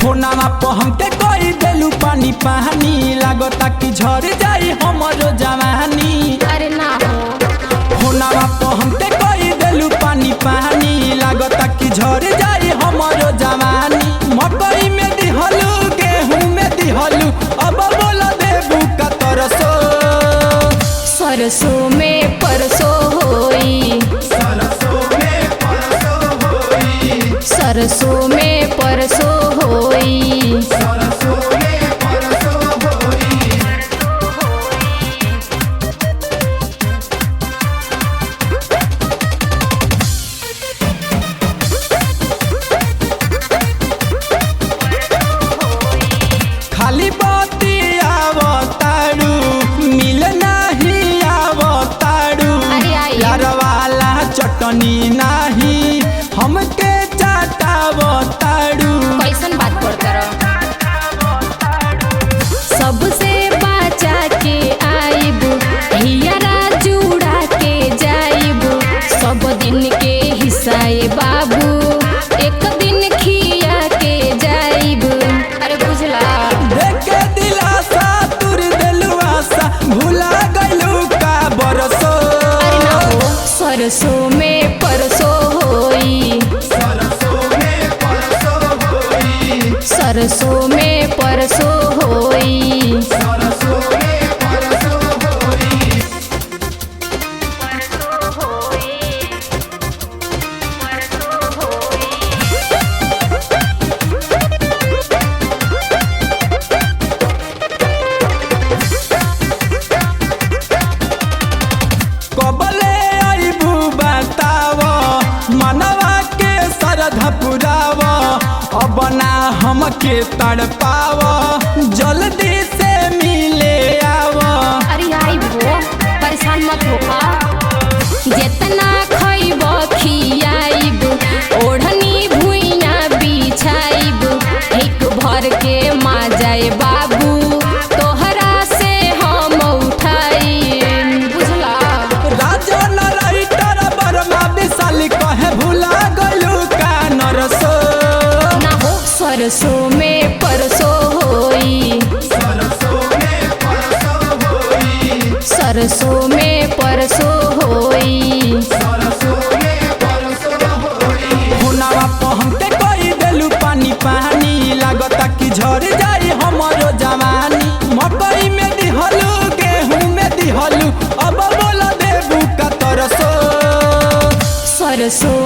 फोनावा पे हमके कोई देलू पानी पानी लागता कि झड़ जाई हमरो जवानी। अरे ना हो फोनावा पे हमके कोई देलू पानी पानी लागता कि झड़ जाई हमरो जवानी। मकई में दिहलू गेहूं में दिहलू अब बोला देबू का तरसो। सरसों में परसों होई सरसों में परसों होई। खाली बाती आवताड़ू मिल नहीं आवताड़ू यार वाला चटनी नहीं हमके चाटावताड़ू। कैसन बात कर सबसे बचा के आइब हियरा जुड़ा के जाइब सब दिन के हिस्साए बाबू एक दिन खिया के जाइब। अरे बुझला देखे दिलासा तुर देलू आशा भुला गइलू का बरसो। अरे ना हो सरसों में परसों होई सरसों में परसों होई। कबले आइबू बताव मनवा के श्रद्धा पुराव अब ना हमके तड़पाव जल्दी से मिले आव। अरे आई वो परेशान मत होखा जितना खइब खियाइब ओढ़नी भुइया बिछाइब एक भर के माँ जाए बाबू तोहरा से हम उठाई। बुझला राजन राइटर बर्मा विशाल कहे भुला गइलू का नरसो। ना हो सरसों में परसों होई सरसों में परसों होई। फोनावा पे हमके कोई देलू पानी पानी लागता कि झड़ जाई हमरो जवानी। मकई में दिहलू गेहूं में दिहलू अब बोला देबू का तरसो। सरसों